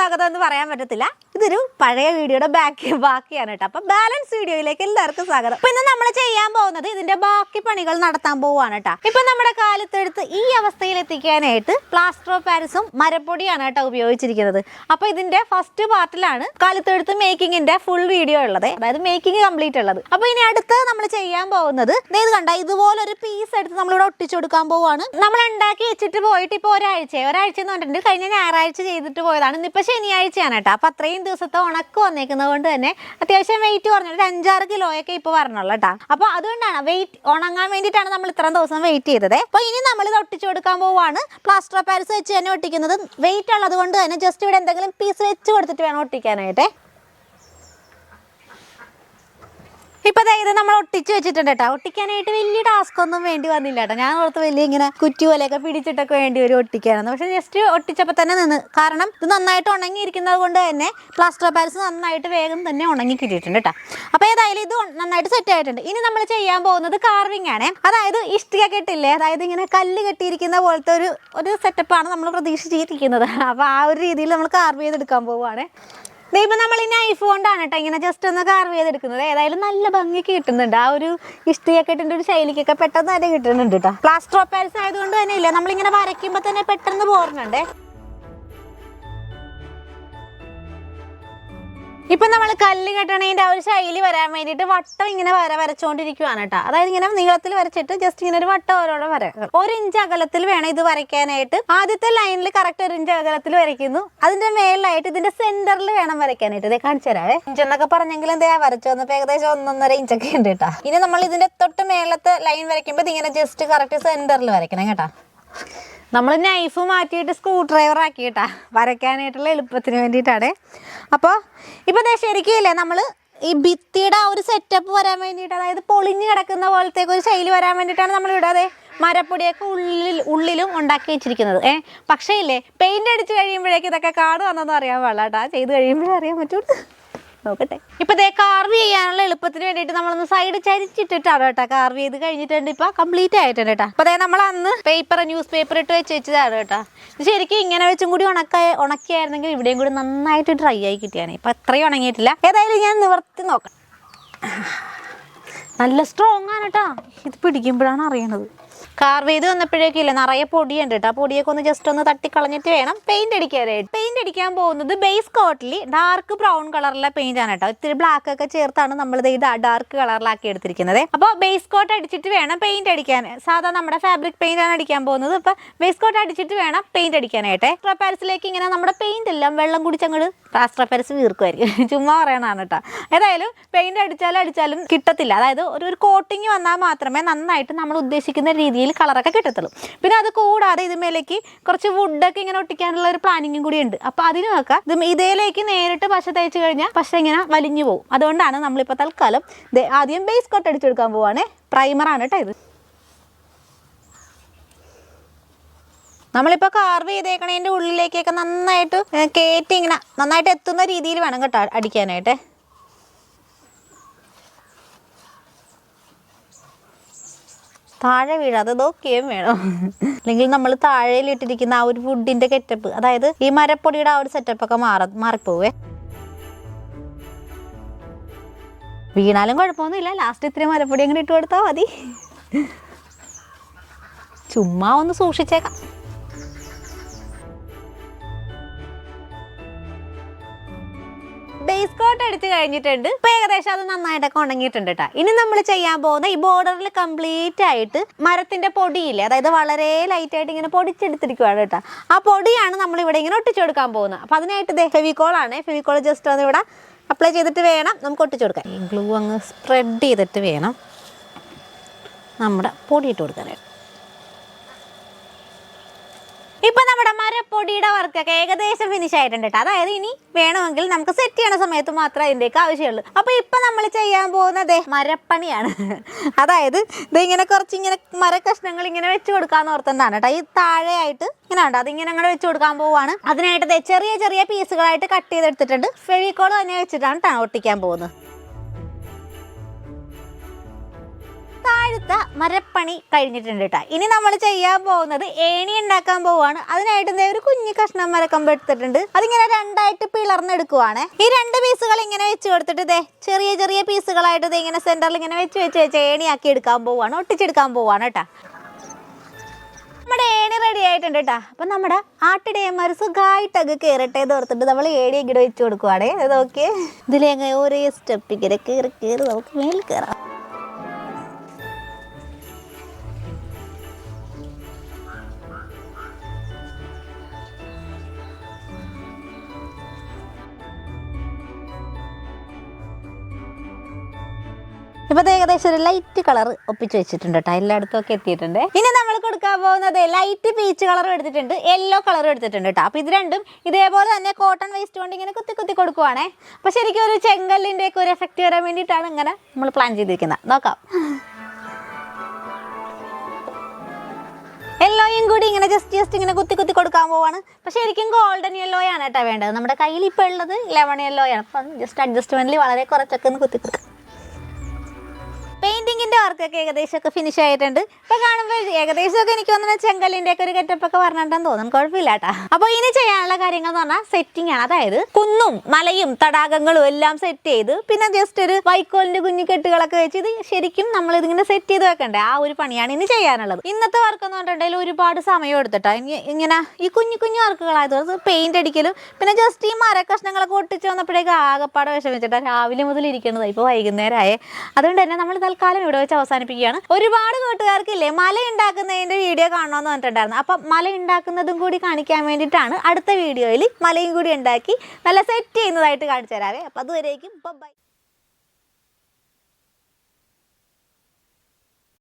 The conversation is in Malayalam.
സ്വാഗതം എന്ന് പറയാൻ പറ്റത്തില്ല. ഇതൊരു പഴയ വീഡിയോയുടെ ബാക്കിയാണ് കേട്ടോ. അപ്പൊ ബാലൻസ് വീഡിയോയിലേക്ക് എല്ലാവർക്കും സ്വാഗതം. അപ്പൊ ഇന്ന് നമ്മൾ ചെയ്യാൻ പോകുന്നത് ഇതിന്റെ ബാക്കി പണികൾ നടത്താൻ പോവാണ് കേട്ടോ. ഇപ്പൊ നമ്മുടെ കാലത്തെടുത്ത് ഈ അവസ്ഥയിൽ എത്തിക്കാനായിട്ട് പ്ലാസ്റ്റർ ഓഫ് പാരീസും മരപ്പൊടിയാണ് കേട്ടോ ഉപയോഗിച്ചിരിക്കുന്നത്. അപ്പൊ ഇതിന്റെ ഫസ്റ്റ് പാർട്ടിലാണ് കാലത്തെടുത്ത് മേക്കിങ്ങിന്റെ ഫുൾ വീഡിയോ ഉള്ളത്, അതായത് മേക്കിംഗ് കംപ്ലീറ്റ് ഉള്ളത്. അപ്പൊ ഇനി അടുത്ത് നമ്മൾ ചെയ്യാൻ പോകുന്നത് ഇത് കണ്ട ഇതുപോലെ ഒരു പീസ് എടുത്ത് നമ്മളിവിടെ ഒട്ടിച്ചു കൊടുക്കാൻ പോവാണ്. നമ്മൾ ഉണ്ടാക്കി വെച്ചിട്ട് പോയിട്ട് ഇപ്പൊ ഒരാഴ്ച എന്ന് പറഞ്ഞിട്ടുണ്ട്. കഴിഞ്ഞ ഞായറാഴ്ച ചെയ്തിട്ട് പോയതാണ്. ഇന്നിപ്പോ ശനിയാഴ്ചയാണ് കേട്ടോ. അപ്പൊ അത്രയും ദിവസത്തെ ഉണക്ക് വന്നേക്കുന്നത് കൊണ്ട് തന്നെ അത്യാവശ്യം വെയിറ്റ് പറഞ്ഞിട്ട് 5-6 കിലോയൊക്കെ ഇപ്പൊ പറഞ്ഞുള്ളൂ കേട്ടോ. അപ്പൊ അതുകൊണ്ടാണ് വെയിറ്റ് ഉണങ്ങാൻ വേണ്ടിയിട്ടാണ് നമ്മൾ ഇത്രയും ദിവസം വെയിറ്റ് ചെയ്തത്. അപ്പൊ ഇനി നമ്മൾ ഇത് ഒട്ടിച്ചു കൊടുക്കാൻ പോവാണ്. പ്ലാസ്റ്റർ ഓഫ് പാരീസ് വെച്ച് തന്നെ ഒട്ടിക്കുന്നത്. വെയിറ്റ് ഉള്ളത് കൊണ്ട് തന്നെ ജസ്റ്റ് ഇവിടെ എന്തെങ്കിലും പീസ് വെച്ച് കൊടുത്തിട്ട് വേണം ഒട്ടിക്കാനായിട്ട്. ഇപ്പൊ ഇത് നമ്മൾ ഒട്ടിച്ച് വെച്ചിട്ടുണ്ട് കേട്ടോ. ഒട്ടിക്കാനായിട്ട് വലിയ ടാസ്ക് ഒന്നും വേണ്ടി വന്നില്ല കേട്ടോ. ഞാൻ ഓർത്ത് വലിയ ഇങ്ങനെ കുറ്റി പോലെയൊക്കെ പിടിച്ചിട്ടൊക്കെ വേണ്ടി വരും ഒട്ടിക്കാനെന്ന്. പക്ഷെ ജസ്റ്റ് ഒട്ടിച്ചപ്പോൾ തന്നെ നിന്ന്. കാരണം ഇത് നന്നായിട്ട് ഉണങ്ങിയിരിക്കുന്നത് കൊണ്ട് തന്നെ പ്ലാസ്റ്റർ ഓഫ് പാരീസ് നന്നായിട്ട് വേഗം തന്നെ ഉണങ്ങി കിട്ടിയിട്ടുണ്ട് കേട്ടോ. അപ്പോൾ ഏതായാലും ഇത് നന്നായിട്ട് സെറ്റ് ആയിട്ടുണ്ട്. ഇനി നമ്മൾ ചെയ്യാൻ പോകുന്നത് കാർവിംഗ് ആണ്. അതായത് ഇഷ്ടിക കെട്ടില്ലേ, അതായത് ഇങ്ങനെ കല്ല് കെട്ടിയിരിക്കുന്ന പോലത്തെ ഒരു സെറ്റപ്പാണ് നമ്മൾ പ്രതീക്ഷിച്ചിരിക്കുന്നത്. അപ്പോൾ ആ ഒരു രീതിയിൽ നമ്മൾ കാർവ് ചെയ്തെടുക്കാൻ പോവുകയാണ്. ഇപ്പം നമ്മൾ ഈ നൈഫ് കൊണ്ടാണ് കേട്ടോ ഇങ്ങനെ ജസ്റ്റ് ഒന്ന് കാർവ് ചെയ്തെടുക്കുന്നത്. ഏതായാലും നല്ല ഭംഗിക്ക് കിട്ടുന്നുണ്ട്. ആ ഒരു ഇഷ്ടികക്കെട്ടിൻ്റെ ഒരു ശൈലിക്കൊക്കെ പെട്ടെന്ന് തന്നെ കിട്ടുന്നുണ്ട് കേട്ടോ. പ്ലാസ്റ്റർ ഓഫ് പാരീസ് ആയതുകൊണ്ട് തന്നെ ഇല്ല, നമ്മളിങ്ങനെ വരയ്ക്കുമ്പോൾ തന്നെ പെട്ടെന്ന് പോരുന്നുണ്ട്. ഇപ്പൊ നമ്മൾ കല്ല് കെട്ടണതിന്റെ ആ ഒരു ശൈലി വരാൻ വേണ്ടിയിട്ട് വട്ടം ഇങ്ങനെ വരച്ചോണ്ടിരിക്കുവാണ് കേട്ടോ. അതായത് ഇങ്ങനെ നീളത്തിൽ വരച്ചിട്ട് ജസ്റ്റ് ഇങ്ങനെ ഒരു വട്ടം ഓരോടെ വരയ്ക്കും. 1 ഇഞ്ച് അകലത്തിൽ വേണം ഇത് വരയ്ക്കാനായിട്ട്. ആദ്യത്തെ ലൈനിൽ കറക്റ്റ് 1 ഇഞ്ച് അകലത്തിൽ വരയ്ക്കുന്നു. അതിന്റെ മേളിലായിട്ട് ഇതിന്റെ സെന്ററിൽ വേണം വരയ്ക്കാനായിട്ട്. ഇതേ കാണിച്ചു തരാവേ. ഇഞ്ചെന്നൊക്കെ പറഞ്ഞെങ്കിൽ എന്താ വരച്ചു വന്നപ്പോ ഏകദേശം 1.5 ഇഞ്ചൊക്കെ ഉണ്ട് കേട്ടോ. ഇനി നമ്മൾ ഇതിന്റെ തൊട്ട് മേളത്തെ ലൈൻ വരയ്ക്കുമ്പോൾ ഇതിങ്ങനെ ജസ്റ്റ് കറക്റ്റ് സെന്ററിൽ വരയ്ക്കണം കേട്ടോ. നമ്മൾ നൈഫ് മാറ്റിയിട്ട് സ്ക്രൂ ഡ്രൈവർ ആക്കിയിട്ടാ വരയ്ക്കാനായിട്ടുള്ള എളുപ്പത്തിന് വേണ്ടിയിട്ടാണ്. അപ്പോൾ ഇപ്പോൾ ശരിക്കും ഇല്ലേ നമ്മൾ ഈ ഭിത്തിയുടെ ആ ഒരു സെറ്റപ്പ് വരാൻ വേണ്ടിയിട്ട്, അതായത് പൊളിഞ്ഞ് കിടക്കുന്ന പോലത്തേക്ക് ഒരു ശൈലി വരാൻ വേണ്ടിയിട്ടാണ് നമ്മളിവിടെ അതെ മരപ്പൊടിയൊക്കെ ഉള്ളിലും ഉണ്ടാക്കി വെച്ചിരിക്കുന്നത്. പക്ഷേ ഇല്ലേ പെയിന്റ് അടിച്ച് കഴിയുമ്പോഴേക്കും ഇതൊക്കെ കാട് വന്നതെന്ന് അറിയാൻ പാടില്ല കേട്ടോ. ചെയ്ത് കഴിയുമ്പോഴേ അറിയാൻ പറ്റുള്ളൂ. നോക്കട്ടെ. ഇപ്പൊ കാർവ് ചെയ്യാനുള്ള എളുപ്പത്തിന് വേണ്ടിയിട്ട് നമ്മളൊന്ന് സൈഡ് ചരിച്ചിട്ടിട്ടാണ് കേട്ടോ കാർവ് ചെയ്ത് കഴിഞ്ഞിട്ടുണ്ട്. ഇപ്പൊ കംപ്ലീറ്റ് ആയിട്ടുണ്ട് കേട്ടോ. അപ്പൊ നമ്മൾ അന്ന് ന്യൂസ് പേപ്പർ ഇട്ട് വെച്ചതാണ് കേട്ടോ. ഇത് ശരിക്കും ഇങ്ങനെ വെച്ചും കൂടി ഉണക്കിയായിരുന്നെങ്കിൽ ഇവിടെയും കൂടി നന്നായിട്ട് ഡ്രൈ ആയി കിട്ടിയാണ്. ഇപ്പൊ അത്രയും ഉണങ്ങിയിട്ടില്ല. ഏതായാലും ഞാൻ നിവർത്തി നോക്കാം. നല്ല സ്ട്രോങ് ആണ് കേട്ടോ. ഇത് പിടിക്കുമ്പോഴാണ് അറിയണത്. കാർവ് ചെയ്ത് വന്നപ്പോഴേക്കും ഇല്ല നിറയെ പൊടിയുണ്ട് കേട്ടോ. ആ പൊടിയൊക്കെ ഒന്ന് ജസ്റ്റ് ഒന്ന് തട്ടിക്കളഞ്ഞിട്ട് വേണം പെയിന്റ് അടിക്കാനായിട്ട്. പെയിന്റ് അടിക്കാൻ പോകുന്നത് ബേസ് കോട്ടിൽ ഡാർക്ക് ബ്രൗൺ കളറിലെ പെയിന്റ് ആണ് കേട്ടോ. ഇത്തിരി ബ്ലാക്ക് ഒക്കെ ചേർത്താണ് നമ്മളിത് ഈ ഡാർക്ക് കളറിലാക്കി എടുത്തിരിക്കുന്നത്. അപ്പോൾ ബേസ് കോട്ട് അടിച്ചിട്ട് വേണം പെയിന്റ് അടിക്കാൻ. സാധാരണ നമ്മുടെ ഫാബ്രിക് പെയിന്റ് ആണ് അടിക്കാൻ പോകുന്നത്. ഇപ്പൊ ബേസ് കോട്ട് അടിച്ചിട്ട് വേണം പെയിന്റ് അടിക്കാനായിട്ട്. പ്ലാസ്റ്റർ ഓഫ് പാരീസിലേക്ക് ഇങ്ങനെ നമ്മുടെ പെയിന്റ് എല്ലാം വെള്ളം കുടിച്ചങ്ങോട്ട് പ്ലാസ്റ്റർ ഓഫ് പാരീസ് വീർക്കുമായിരിക്കും. ചുമ്മാ പറയണതാണ് കേട്ടോ. ഏതായാലും പെയിന്റ് അടിച്ചാലും കിട്ടത്തില്ല. അതായത് ഒരു കോട്ടിങ് വന്നാൽ മാത്രമേ നന്നായിട്ട് നമ്മൾ ഉദ്ദേശിക്കുന്ന രീതിയിൽ കളറൊക്കെ കിട്ടത്തുള്ളൂ. പിന്നെ അത് കൂടാതെ ഇതിമേലേക്ക് കുറച്ച് വുഡൊക്കെ ഇങ്ങനെ ഒട്ടിക്കാനുള്ള ഒരു പ്ലാനിങ്ങും കൂടി ഉണ്ട്. അപ്പോൾ അതിന് നോക്കാം ഇതിലേക്ക് നേരിട്ട് പശ തേച്ച് കഴിഞ്ഞാൽ പശ ഇങ്ങനെ വലിഞ്ഞു പോകും. അതുകൊണ്ടാണ് നമ്മളിപ്പോൾ തൽക്കാലം ആദ്യം ബേസ് കോട്ട് അടിച്ചെടുക്കാൻ പോവാണ്. പ്രൈമറാണ് കേട്ടോ ഇത്. നമ്മളിപ്പോൾ കാർവ് ചെയ്തേക്കണതിൻ്റെ ഉള്ളിലേക്കൊക്കെ നന്നായിട്ട് കയറ്റി ഇങ്ങനെ നന്നായിട്ട് എത്തുന്ന രീതിയിൽ വേണം കേട്ടോ അടിക്കാനായിട്ട്. താഴെ വീഴാതെ നോക്കുകയും വേണം. അല്ലെങ്കിൽ നമ്മൾ താഴെയിലിട്ടിരിക്കുന്ന ആ ഒരു വുഡിന്റെ കെറ്റപ്പ്, അതായത് ഈ മരപ്പൊടിയുടെ ആ ഒരു സെറ്റപ്പൊക്കെ മാറിപ്പോവേ. വീണാലും കുഴപ്പമൊന്നുമില്ല. ലാസ്റ്റ് ഇത്തിരി മരപ്പൊടി അങ്ങനെ ഇട്ട് കൊടുത്താൽ മതി. ചുമ്മാ ഒന്ന് സൂക്ഷിച്ചേക്കാം. ബേസ് കോട്ട് അടിച്ച് കഴിഞ്ഞിട്ടുണ്ട്. ഇപ്പൊ ഏകദേശം അത് നന്നായിട്ടൊക്കെ ഉണങ്ങിയിട്ടുണ്ട് കേട്ടോ. ഇനി നമ്മൾ ചെയ്യാൻ പോകുന്ന ഈ ബോർഡറിൽ കംപ്ലീറ്റ് ആയിട്ട് മരത്തിന്റെ പൊടിയില്ലേ, അതായത് വളരെ ലൈറ്റ് ആയിട്ട് ഇങ്ങനെ പൊടിച്ചെടുത്തിരിക്കുകയാണ് കേട്ടോ. ആ പൊടിയാണ് നമ്മൾ ഇവിടെ ഇങ്ങനെ ഒട്ടിച്ചു കൊടുക്കാൻ പോകുന്നത്. അപ്പൊ അതിനായിട്ട് ഫെവിക്കോളാണ്. ഫെവിക്കോൾ ജസ്റ്റ് ഒന്ന് ഇവിടെ അപ്ലൈ ചെയ്തിട്ട് വേണം നമുക്ക് ഒട്ടിച്ചു കൊടുക്കാൻ. ഈ ഗ്ലൂ അങ്ങ് സ്പ്രെഡ് ചെയ്തിട്ട് വേണം നമ്മുടെ പൊടി ഇട്ട് കൊടുക്കാനായിട്ട്. ഇപ്പൊ നമ്മുടെ മരപ്പൊടിയുടെ വർക്കൊക്കെ ഏകദേശം ഫിനിഷ് ആയിട്ടുണ്ട് കേട്ടോ. അതായത് ഇനി വേണമെങ്കിൽ നമുക്ക് സെറ്റ് ചെയ്യണ സമയത്ത് മാത്രമേ അതിൻ്റെയൊക്കെ ആവശ്യമുള്ളൂ. അപ്പൊ ഇപ്പൊ നമ്മൾ ചെയ്യാൻ പോകുന്നത് മരപ്പണിയാണ്. അതായത് ഇങ്ങനെ കുറച്ചിങ്ങനെ മരക്കഷ്ണങ്ങൾ ഇങ്ങനെ വെച്ച് കൊടുക്കാന്ന് ഓർത്തുകൊണ്ടാണ് കേട്ടോ. ഈ താഴെയായിട്ട് ഇങ്ങനെ ഉണ്ട്, അതിങ്ങനെ അങ്ങനെ വെച്ച് കൊടുക്കാൻ പോവാണ്. അതിനായിട്ട് ചെറിയ ചെറിയ പീസുകളായിട്ട് കട്ട് ചെയ്തെടുത്തിട്ടുണ്ട്. ഫെവിക്കോൾ തന്നെ വെച്ചിട്ടാണ് ഒട്ടിക്കാൻ പോകുന്നത്. താഴത്തെ മരപ്പണി കഴിഞ്ഞിട്ടുണ്ട് കേട്ടോ. ഇനി നമ്മൾ ചെയ്യാൻ പോകുന്നത് ഏണി ഉണ്ടാക്കാൻ പോവാണ്. അതിനായിട്ട് ഒരു കുഞ്ഞു കഷ്ണം മരക്കമ്പ് എടുത്തിട്ടുണ്ട്. അതിങ്ങനെ രണ്ടായിട്ട് പിളർന്നെടുക്കുവാണ്. ഈ 2 പീസുകൾ ഇങ്ങനെ വെച്ച് കൊടുത്തിട്ട് ചെറിയ ചെറിയ പീസുകളായിട്ട് ഇങ്ങനെ സെന്ററിൽ ഇങ്ങനെ വെച്ച് ഏണിയാക്കി എടുക്കാൻ പോവാണ്, ഒട്ടിച്ചെടുക്കാൻ പോവാണ് കേട്ടോ. നമ്മുടെ ഏണി റെഡി ആയിട്ടുണ്ട് കേട്ടോ. അപ്പൊ നമ്മുടെ ആട്ടിടയന്മാർ സുഖമായിട്ടൊക്കെ കയറട്ടെ എന്ന് ഓർത്തിട്ട് നമ്മൾ ഏണി ഇങ്ങനെ വെച്ച് കൊടുക്കുവാണേ. അത് നോക്കിയേ, ഇതിലെങ്ങനെ ഒരേ സ്റ്റെപ്പ് ഇങ്ങനെ കയറി നമുക്ക് മേൽ കയറാം. ഇപ്പൊ ഏകദേശം ഒരു ലൈറ്റ് കളർ ഒപ്പിച്ച് വെച്ചിട്ടുണ്ട് കേട്ടോ. എല്ലായിടത്തും ഒക്കെ എത്തിയിട്ടുണ്ട്. ഇനി നമ്മൾ കൊടുക്കാൻ പോകുന്നത് ലൈറ്റ് പീച്ച് കളറും എടുത്തിട്ടുണ്ട്, യെല്ലോ കളറും എടുത്തിട്ടുണ്ട് കേട്ടോ. അപ്പൊ ഇത് രണ്ടും ഇതേപോലെ തന്നെ കോട്ടൺ വേസ്റ്റ് കൊണ്ട് ഇങ്ങനെ കുത്തി കുത്തി കൊടുക്കുവാണേ. അപ്പൊ ശരിക്കും ഒരു ചെങ്കല്ലിന്റെ ഒക്കെ ഒരു എഫക്റ്റ് വരാൻ വേണ്ടിയിട്ടാണ് ഇങ്ങനെ നമ്മൾ പ്ലാൻ ചെയ്തിരിക്കുന്നത്. നോക്കാം. യെല്ലോയും കൂടി ഇങ്ങനെ ജസ്റ്റ് ഇങ്ങനെ കുത്തി കുത്തി കൊടുക്കാൻ പോവാണ്. പക്ഷെ ശരിക്കും ഗോൾഡൻ യെല്ലോ ആണ് കേട്ടോ വേണ്ടത്. നമ്മുടെ കയ്യിൽ ഇപ്പോൾ ഉള്ളത് ലെമൺ യെല്ലോ ആണ്. അപ്പം ജസ്റ്റ് അഡ്ജസ്റ്റ്മെന്റിൽ വളരെ കുറച്ചൊക്കെ ഒന്ന് കുത്തി കൊടുക്കാം. പെയിന്റിങ്ങിന്റെ വർക്കൊക്കെ ഏകദേശമൊക്കെ ഫിനിഷ് ആയിട്ടുണ്ട്. ഇപ്പൊ കാണുമ്പോൾ ഏകദേശമൊക്കെ എനിക്ക് തോന്നുന്ന ചെങ്കല്ലിന്റെ ഒക്കെ ഒരു ഗെറ്റപ്പൊക്കെ പറഞ്ഞിട്ടുണ്ടെന്ന് തോന്നുന്നു. കുഴപ്പമില്ല കേട്ടോ. അപ്പൊ ഇനി ചെയ്യാനുള്ള കാര്യങ്ങൾ എന്ന് പറഞ്ഞാൽ സെറ്റിംഗ് ആണ്. അതായത് കുന്നും മലയും തടാകങ്ങളും എല്ലാം സെറ്റ് ചെയ്ത് പിന്നെ ജസ്റ്റ് ഒരു വൈക്കോലിന്റെ കുഞ്ഞു കെട്ടുകളൊക്കെ വെച്ച് ഇത് ശരിക്കും നമ്മൾ ഇതിങ്ങനെ സെറ്റ് ചെയ്ത് വെക്കണ്ടേ, ആ ഒരു പണിയാണ് ഇനി ചെയ്യാനുള്ളത്. ഇന്നത്തെ വർക്ക് എന്ന് പറഞ്ഞിട്ടുണ്ടെങ്കിൽ ഒരുപാട് സമയം എടുത്തിട്ടാ. ഇങ്ങനെ ഈ കുഞ്ഞു കുഞ്ഞു വർക്കുകളായത് പെയിന്റ് അടിക്കലും പിന്നെ ജസ്റ്റ് ഈ മരക്കഷ്ണങ്ങളൊക്കെ ഒട്ടിച്ച് വന്നപ്പോഴേക്കും ആകപ്പാടെ വിഷമിച്ചിട്ടാ രാവിലെ മുതൽ ഇരിക്കുന്നതായി. ഇപ്പോൾ വൈകുന്നേരമായേ. അതുകൊണ്ട് തന്നെ നമ്മൾ തൽക്കാലം ഇവിടെ വെച്ച് അവസാനിപ്പിക്കുകയാണ്. ഒരുപാട് കൂട്ടുകാർക്കില്ലേ മല ഉണ്ടാക്കുന്നതിന്റെ വീഡിയോ കാണണമെന്ന് പറഞ്ഞിട്ടുണ്ടായിരുന്നു. അപ്പം മല ഉണ്ടാക്കുന്നതും കൂടി കാണിക്കാൻ വേണ്ടിയിട്ടാണ് അടുത്ത വീഡിയോയിൽ മലയും കൂടി ഉണ്ടാക്കി നല്ല സെറ്റ് ചെയ്യുന്നതായിട്ട് കാണിച്ചു തരാവേ. അപ്പം അതുവരേക്കും ബൈ.